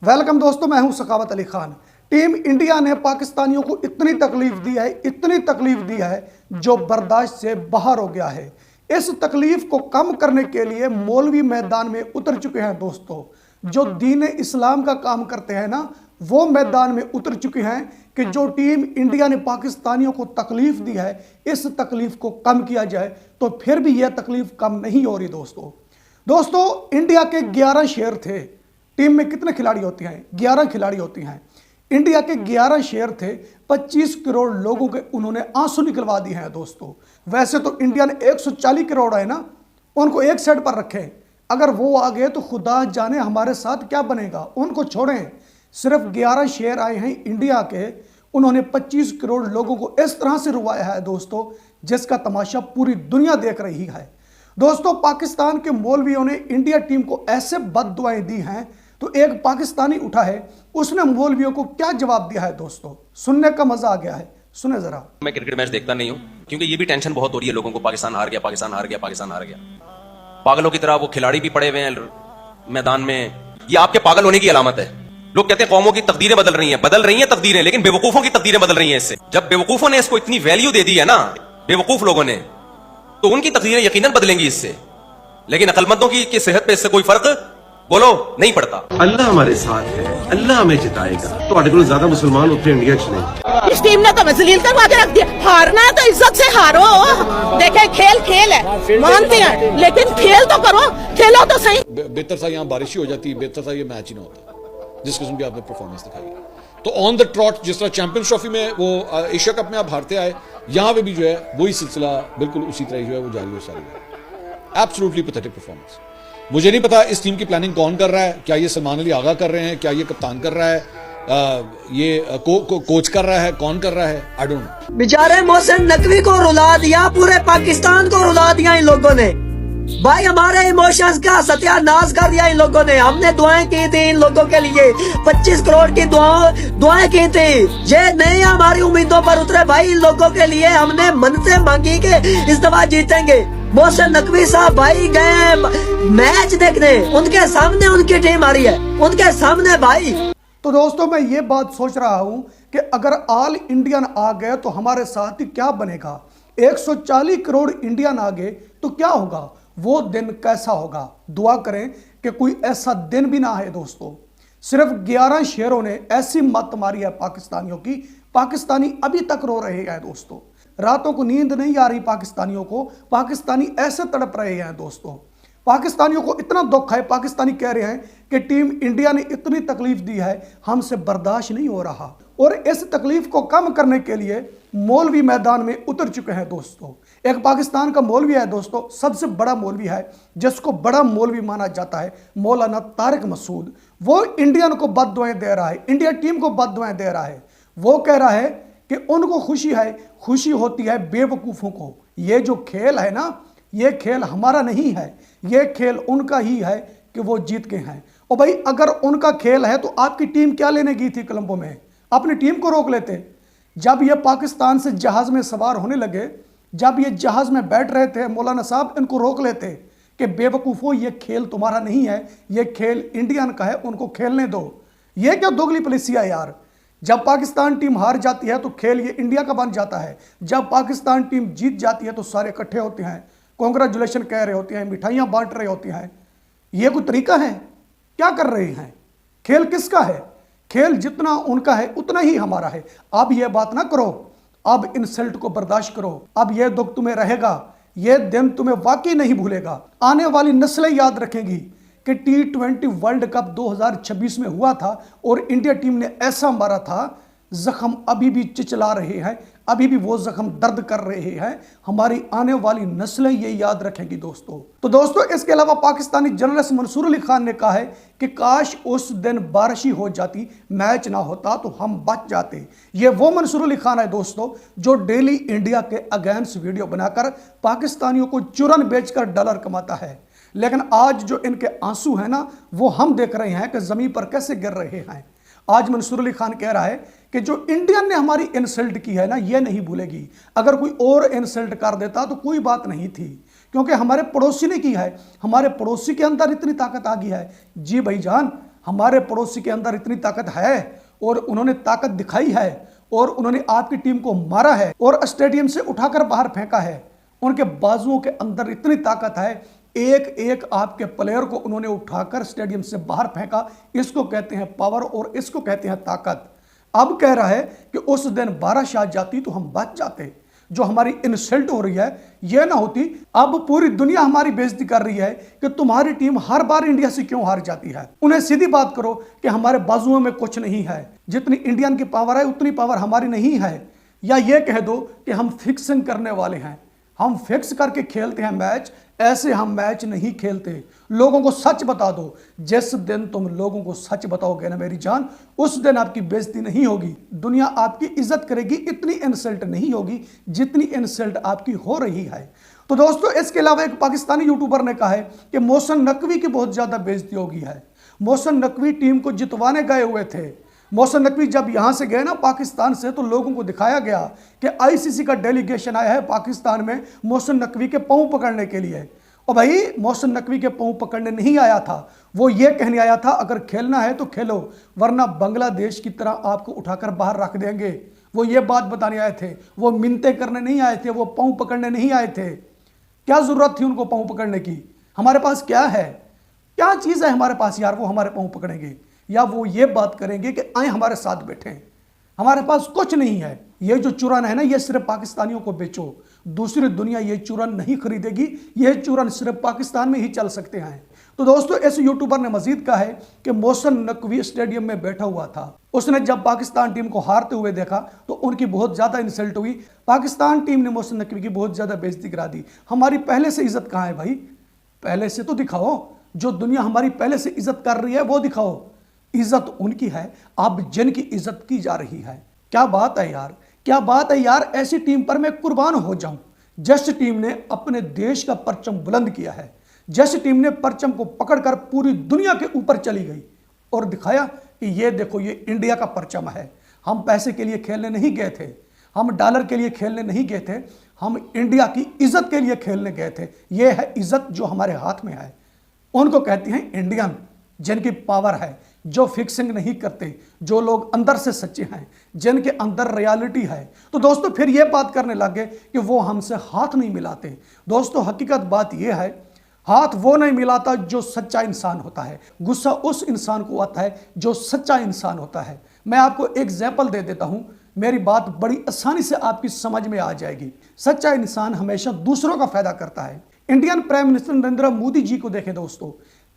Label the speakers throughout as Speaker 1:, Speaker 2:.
Speaker 1: Welcome दोस्तों, मैं हूं सखावत अली खान। टीम इंडिया ने पाकिस्तानियों को इतनी तकलीफ दी है जो बर्दाश्त से बाहर हो गया है। इस तकलीफ को कम करने के लिए मौलवी मैदान में उतर चुके हैं दोस्तों। जो दीन इस्लाम का काम करते हैं ना, वो मैदान में उतर चुके हैं कि जो टीम इंडिया ने पाकिस्तानियों को तकलीफ दी है, इस तकलीफ को कम किया जाए। तो फिर भी यह तकलीफ कम नहीं हो रही दोस्तों। इंडिया के 11 शेर थे। टीम में कितने खिलाड़ी होते हैं? 11 खिलाड़ी होती हैं। इंडिया के 11 शेर थे। 25 करोड़ लोगों के उन्होंने आंसू निकलवा दिए हैं दोस्तों। वैसे तो इंडिया ने 140 करोड़ है ना, उनको एक साइड पर रखें। अगर वो आ गए तो खुदा जाने हमारे साथ क्या बनेगा। उनको छोड़ें। सिर्फ 11 शेर आए हैं इंडिया के, उन्होंने 25 करोड़ लोगों को इस तरह से रुवाया है दोस्तों, जिसका तमाशा पूरी दुनिया देख रही है दोस्तों। पाकिस्तान के मौलवियों ने इंडिया टीम को ऐसे बद्दुआएं दी हैं, तो एक पाकिस्तानी उठा है, उसने मौलवियों को क्या जवाब दिया है दोस्तों, सुनने का मजा आ गया है। सुने जरा।
Speaker 2: मैं क्रिकेट मैच देखता नहीं हूं क्योंकि ये भी टेंशन बहुत हो रही है लोगों को, पाकिस्तान हार गया, पाकिस्तान हार गया, पाकिस्तान हार गया। पागलों की तरह वो खिलाड़ी भी पड़े हुए हैं मैदान में। ये आपके पागल होने की अलामत है। लोग कहते हैं कौमों की तकदीरें बदल रही हैं तकदीरें, लेकिन बेवकूफों की तकदीरें बदल रही हैं इससे। जब बेवकूफों ने इसको इतनी वैल्यू दे दी है ना, बेवकूफ लोगों ने, तो उनकी तकदीरें यकीनन बदलेंगी इससे। लेकिन अकलमंदों की सेहत पे इससे कोई फर्क बोलो नहीं पड़ता।
Speaker 3: अल्लाह हमारे साथ है, अल्लाह हमें जिताएगा। तो को ज्यादा मुसलमान होते हैं इंडिया नहीं।
Speaker 4: इस टीम ने तो जलील करवा के रख दिया। हारना है तो इज्जत से हारो। देखे खेल है, मानते हैं, लेकिन खेल तो करो, खेलो तो सही।
Speaker 5: बेहतर सा यहाँ बारिश ही हो जाती, बेहतर सा ये मैच ही ना होता जिस किस्म की आपने परफॉर्मेंस दिखाई है। तो ऑन द ट्रॉट जिस तरह चैंपियंस ट्रॉफी में वो एशिया कप में आप हारते आए, यहाँ पे भी जो है वही सिलसिला बिल्कुल उसी तरह जो है वो जारी है। Absolutely pathetic performance. मुझे नहीं पता इस टीम की प्लानिंग कौन कर रहा है। क्या ये सलमान अली आगा कर रहे हैं, क्या ये कप्तान कर रहा है, ये कोच कर रहा है, कौन कर रहा है, आई डोंट नो।
Speaker 6: बेचारे मोहसिन नकवी को रुला दिया, पूरे पाकिस्तान को रुला दिया इन लोगों ने। भाई हमारे इमोशंस का सत्यानाश कर दिया इन लोगों ने। हमने दुआएं की थी इन लोगों के लिए, 25 करोड़ की दुआएं की थी। ये नहीं हमारी उम्मीदों पर उतरे भाई। इन लोगों के लिए हमने मन्नतें मांगी कि इस दफा जीतेंगे। मोहसिन नकवी साहब भाई गए मैच देखने, उनके सामने उनकी टीम आ रही है, उनके सामने भाई।
Speaker 1: तो दोस्तों, मैं ये बात सोच रहा हूं कि अगर ऑल इंडियन आ गए तो हमारे साथ ही क्या बनेगा। 140 करोड़ इंडियन आ गए तो क्या होगा, वो दिन कैसा होगा। दुआ करें कि कोई ऐसा दिन भी ना आए दोस्तों। सिर्फ 11 शेरों ने ऐसी मत मारी है पाकिस्तानियों की, पाकिस्तानी अभी तक रो रहे हैं दोस्तों। रातों को नींद नहीं आ रही पाकिस्तानियों को। पाकिस्तानी ऐसे तड़प रहे हैं दोस्तों। पाकिस्तानियों को इतना दुख है, पाकिस्तानी कह रहे हैं कि टीम इंडिया ने इतनी तकलीफ दी है, हमसे बर्दाश्त नहीं हो रहा। और इस तकलीफ को कम करने के लिए मौलवी मैदान में उतर चुके हैं दोस्तों। एक पाकिस्तान का मौलवी है दोस्तों, सबसे बड़ा मौलवी है, जिसको बड़ा मौलवी माना जाता है, मौलाना तारिक मसूद। वो इंडियन को बद्दुआएं दे रहा है, इंडिया टीम को बद्दुआएं दे रहा है। वो कह रहा है कि उनको खुशी होती है बेवकूफ़ों को। ये जो खेल है ना, ये खेल हमारा नहीं है, ये खेल उनका ही है कि वो जीत गए हैं। और भाई अगर उनका खेल है तो आपकी टीम क्या लेने गई थी कोलंबो में? अपनी टीम को रोक लेते। जब ये पाकिस्तान से जहाज में सवार होने लगे, जब ये जहाज में बैठ रहे थे, मौलाना साहब इनको रोक लेते कि बेवकूफ़ों, ये खेल तुम्हारा नहीं है, ये खेल इंडियन का है, उनको खेलने दो। ये क्या दोगली पॉलिसी है यार। जब पाकिस्तान टीम हार जाती है तो खेल ये इंडिया का बन जाता है। जब पाकिस्तान टीम जीत जाती है तो सारे इकट्ठे होते हैं, कांग्रेचुलेशन कह रहे होते हैं, मिठाइयाँ बांट रहे होते हैं। ये कोई तरीका है? क्या कर रहे हैं? खेल किसका है? खेल जितना उनका है उतना ही हमारा है। अब यह बात ना करो, अब इंसल्ट को बर्दाश्त करो। अब यह दुख तुम्हें रहेगा, यह दिन तुम्हें वाकई नहीं भूलेगा। आने वाली नस्लें याद रखेंगी कि T20 वर्ल्ड कप 2026 में हुआ था और इंडिया टीम ने ऐसा मारा था, जख्म अभी भी चिचला रहे हैं, अभी भी वो जख्म दर्द कर रहे हैं। हमारी आने वाली नस्लें ये याद रखेंगी दोस्तों। तो दोस्तों, इसके अलावा पाकिस्तानी जर्नलिस्ट मंसूर अली खान ने कहा है कि काश उस दिन बारिश ही हो जाती, मैच ना होता तो हम बच जाते। ये वो मंसूर अली खान है दोस्तों जो डेली इंडिया के अगेंस्ट वीडियो बनाकर पाकिस्तानियों को चूरन बेचकर डॉलर कमाता है। लेकिन आज जो इनके आंसू हैं ना, वो हम देख रहे हैं कि जमीन पर कैसे गिर रहे हैं। आज मंसूर अली खान कह रहा है कि जो इंडियन ने हमारी इंसल्ट की है ना, ये नहीं भूलेगी। अगर कोई और इंसल्ट कर देता तो कोई बात नहीं थी, क्योंकि हमारे पड़ोसी ने की है, हमारे पड़ोसी के अंदर इतनी ताकत आ गई है। जी भाईजान, हमारे पड़ोसी के अंदर इतनी ताकत है और उन्होंने ताकत दिखाई है और उन्होंने आपकी टीम को मारा है और स्टेडियम से उठाकर बाहर फेंका है। उनके बाजुओं के अंदर इतनी ताकत है, एक एक आपके प्लेयर को उन्होंने उठाकर स्टेडियम से बाहर फेंका। इसको कहते हैं पावर और इसको कहते हैं ताकत। अब कह रहा है कि उस दिन 12 शॉट जाती तो हम बच जाते। जो हमारी इंसल्ट हो रही है यह ना होती। अब पूरी दुनिया हमारी बेइज्जती कर रही है कि तुम्हारी टीम हर बार इंडिया से क्यों हार जाती है। उन्हें सीधी बात करो कि हमारे बाजुओं में कुछ नहीं है, जितनी इंडियन की पावर है उतनी पावर हमारी नहीं है। या यह कह दो कि हम फिक्सिंग करने वाले हैं, हम फिक्स करके खेलते हैं मैच, ऐसे हम मैच नहीं खेलते। लोगों को सच बता दो। जिस दिन तुम लोगों को सच बताओगे ना मेरी जान, उस दिन आपकी बेइज्जती नहीं होगी, दुनिया आपकी इज्जत करेगी। इतनी इंसल्ट नहीं होगी जितनी इंसल्ट आपकी हो रही है। तो दोस्तों, इसके अलावा एक पाकिस्तानी यूट्यूबर ने कहा है कि मोहसिन नकवी की बहुत ज्यादा बेइज्जती होगी है। मोहसिन नकवी टीम को जितवाने गए हुए थे। मोहसिन नकवी जब यहां से गए ना पाकिस्तान से, तो लोगों को दिखाया गया कि आईसीसी का डेलीगेशन आया है पाकिस्तान में मोहसिन नकवी के पांव पकड़ने के लिए। और भाई मोहसिन नकवी के पांव पकड़ने नहीं आया था, वो ये कहने आया था अगर खेलना है तो खेलो, वरना बांग्लादेश की तरह आपको उठाकर बाहर रख देंगे। वो ये बात बताने आए थे, वो मिन्नतें करने नहीं आए थे, वो पांव पकड़ने नहीं आए थे। क्या जरूरत थी उनको पांव पकड़ने की? हमारे पास क्या है, क्या चीज है हमारे पास यार वो हमारे पांव पकड़ेंगे? या वो ये बात करेंगे कि आए हमारे साथ बैठे? हमारे पास कुछ नहीं है। ये जो चूरन है ना, ये सिर्फ पाकिस्तानियों को बेचो, दूसरी दुनिया ये चूरन नहीं खरीदेगी। ये चूरन सिर्फ पाकिस्तान में ही चल सकते हैं। तो दोस्तों, इस यूट्यूबर ने मजीद कहा है कि मोहसिन नकवी स्टेडियम में बैठा हुआ था। उसने जब पाकिस्तान टीम को हारते हुए देखा तो उनकी बहुत ज्यादा इंसल्ट हुई। पाकिस्तान टीम ने मोहसिन नकवी की बहुत ज्यादा बेइज्जती करा दी। हमारी पहले से इज्जत कहाँ है भाई? पहले से तो दिखाओ। जो दुनिया हमारी पहले से इज्जत कर रही है वो दिखाओ। इज्जत उनकी है, अब जिनकी इज्जत की जा रही है। क्या बात है यार, क्या बात है यार। ऐसी टीम पर मैं कुर्बान हो जाऊं जिस टीम ने अपने देश का परचम बुलंद किया है, जिस टीम ने परचम को पकड़कर पूरी दुनिया के ऊपर चली गई और दिखाया कि ये देखो ये इंडिया का परचम है। हम पैसे के लिए खेलने नहीं गए थे, हम डॉलर के लिए खेलने नहीं गए थे, हम इंडिया की इज्जत के लिए खेलने गए थे। ये है इज्जत जो हमारे हाथ में है। उनको कहते हैं इंडियन, जिनकी पावर है, जो फिक्सिंग नहीं करते, जो लोग अंदर से सच्चे हैं, जिनके अंदर रियलिटी है। तो दोस्तों, फिर ये बात करने लगे कि वो हमसे हाथ नहीं मिलाते। दोस्तों, हकीकत बात ये है, हाथ वो नहीं मिलाता जो सच्चा इंसान होता है। गुस्सा उस इंसान को आता है जो सच्चा इंसान होता है। मैं आपको एग्जाम्पल दे देता हूं, मेरी बात बड़ी आसानी से आपकी समझ में आ जाएगी। सच्चा इंसान हमेशा दूसरों का फायदा करता है। Indian prime minister Narendra Modi ji को देखें दोस्तों,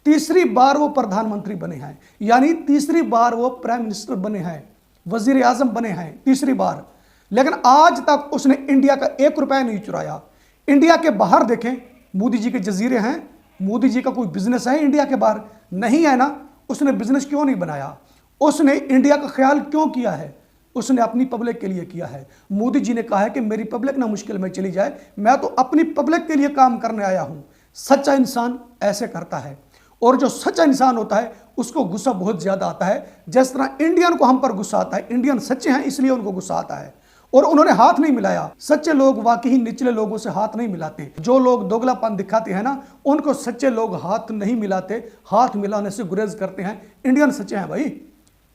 Speaker 1: तीसरी बार वो प्रधानमंत्री बने हैं, यानी तीसरी बार वो प्राइम मिनिस्टर बने हैं, वजीर आजम बने हैं तीसरी बार। लेकिन आज तक उसने इंडिया का 1 रुपया नहीं चुराया। इंडिया के बाहर देखें, मोदी जी के जजीरे हैं, मोदी जी का कोई बिजनेस है इंडिया के बाहर? नहीं है ना। उसने बिजनेस क्यों नहीं बनाया? उसने इंडिया का ख्याल क्यों किया है? उसने अपनी पब्लिक के लिए किया है। मोदी जी ने कहा है कि मेरी पब्लिक ना मुश्किल में चली जाए, मैं तो अपनी पब्लिक के लिए काम करने आया हूं। सच्चा इंसान ऐसे करता है, और जो सच्चा इंसान होता है उसको गुस्सा बहुत ज्यादा आता है। जिस तरह इंडियन को हम पर गुस्सा आता है, इंडियन सच्चे हैं इसलिए उनको गुस्सा आता है। और उन्होंने हाथ नहीं मिलाया। सच्चे लोग वाकई ही निचले लोगों से हाथ नहीं मिलाते। जो लोग दोगलापन दिखाते हैं ना, उनको सच्चे लोग हाथ नहीं मिलाते, हाथ मिलाने से गुरेज करते हैं। इंडियन सच्चे हैं भाई।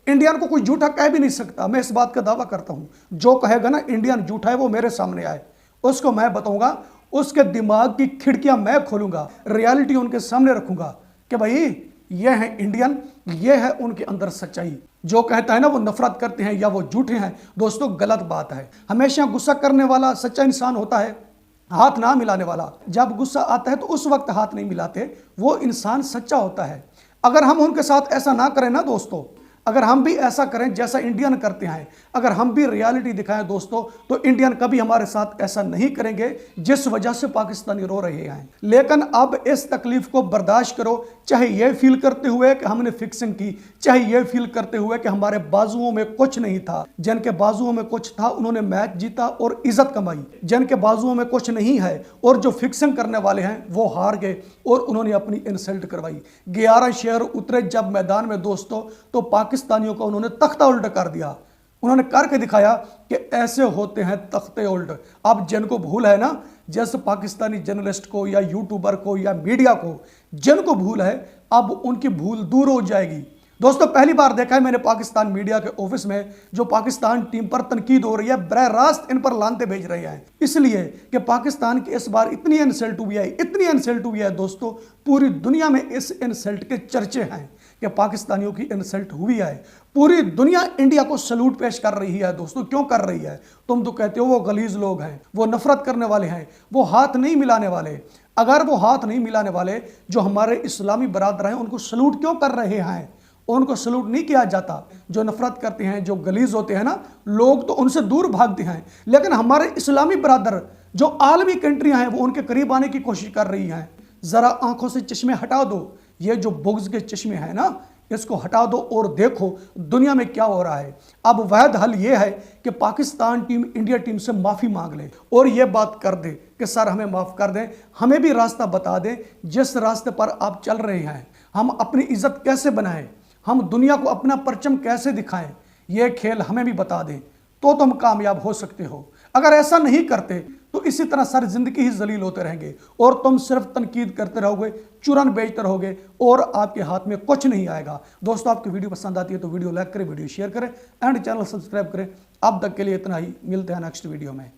Speaker 1: इंडियन को कोई झूठा कह भी नहीं सकता। मैं इस बात का दावा करता हूं, जो कहेगा ना इंडियन झूठा है वो मेरे सामने आए, उसको मैं बताऊंगा, उसके दिमाग की खिड़कियां मैं खोलूंगा, रियलिटी उनके सामने रखूंगा कि भाई ये है इंडियन, ये है उनके अंदर सच्चाई। जो कहता है ना वो नफरत करते हैं या वो झूठे हैं, दोस्तों गलत बात है। हमेशा गुस्सा करने वाला सच्चा इंसान होता है, हाथ ना मिलाने वाला। जब गुस्सा आता है तो उस वक्त हाथ नहीं मिलाते, वो इंसान सच्चा होता है। अगर हम उनके साथ ऐसा ना करें ना दोस्तों, अगर हम भी ऐसा करें जैसा इंडियन करते हैं, अगर हम भी रियलिटी दिखाएं दोस्तों, तो इंडियन कभी हमारे साथ ऐसा नहीं करेंगे जिस वजह से पाकिस्तानी रो रहे हैं। लेकिन अब इस तकलीफ को बर्दाश्त करो, चाहे ये फील करते हुए कि हमने फिक्सिंग की, चाहे ये फील करते हुए कि हमारे बाजुओं में कुछ नहीं था। जिनके बाजुओं में कुछ था उन्होंने मैच जीता और इज्जत कमाई। जिनके बाजुओं में कुछ नहीं है और जो फिक्सिंग करने वाले हैं वो हार गए और उन्होंने अपनी इंसल्ट करवाई। 11 शेर उतरे जब मैदान में दोस्तों, तो पाकिस्तानियों को उन्होंने तख्ता उल्टा कर दिया। उन्होंने करके दिखाया कि ऐसे होते हैं तख्ते उल्ट। अब जिनको भूल है ना, जैसे पाकिस्तानी जर्नलिस्ट को या यूट्यूबर को या मीडिया को जिनको भूल है, अब उनकी भूल दूर हो जाएगी। दोस्तों पहली बार देखा है मैंने पाकिस्तान मीडिया के ऑफिस में जो पाकिस्तान टीम पर तनकीद हो रही है, बरह रास्त इन पर लानते भेज रहे हैं, इसलिए कि पाकिस्तान की इस बार इतनी इंसल्ट हुई है, इतनी इंसल्ट हुई है दोस्तों, पूरी दुनिया में इस इंसल्ट के चर्चे हैं कि पाकिस्तानियों की इंसल्ट हुई है। पूरी दुनिया इंडिया को सलूट पेश कर रही है दोस्तों। क्यों कर रही है? तुम तो कहते हो वो गलीज लोग हैं, वो नफरत करने वाले हैं, वो हाथ नहीं मिलाने वाले। अगर वो हाथ नहीं मिलाने वाले, जो हमारे इस्लामी बरादर हैं, उनको सलूट क्यों कर रहे हैं? उनको सलूट नहीं किया जाता। जो नफरत करते हैं, जो गलीज होते हैं ना लोग, तो उनसे दूर भागते हैं। लेकिन हमारे इस्लामी बरादर जो आलमी कंट्रियां हैं, वो उनके करीब आने की कोशिश कर रही हैं। जरा आंखों से चश्मे हटा दो, ये जो बुग्ज के चश्मे हैं ना, इसको हटा दो और देखो दुनिया में क्या हो रहा है। अब वहद हल ये है कि पाकिस्तान टीम इंडिया टीम से माफ़ी मांग ले और ये बात कर दे कि सर हमें माफ़ कर दें, हमें भी रास्ता बता दें जिस रास्ते पर आप चल रहे हैं। हम अपनी इज्जत कैसे बनाएं, हम दुनिया को अपना परचम कैसे दिखाएं, ये खेल हमें भी बता दें, तो तुम कामयाब हो सकते हो। अगर ऐसा नहीं करते तो इसी तरह सारी जिंदगी ही जलील होते रहेंगे और तुम सिर्फ तनकीद करते रहोगे, चुरन बेचते रहोगे और आपके हाथ में कुछ नहीं आएगा। दोस्तों आपकी वीडियो पसंद आती है तो वीडियो लाइक करें, वीडियो शेयर करें एंड चैनल सब्सक्राइब करें। अब तक के लिए इतना ही, मिलते हैं नेक्स्ट वीडियो में।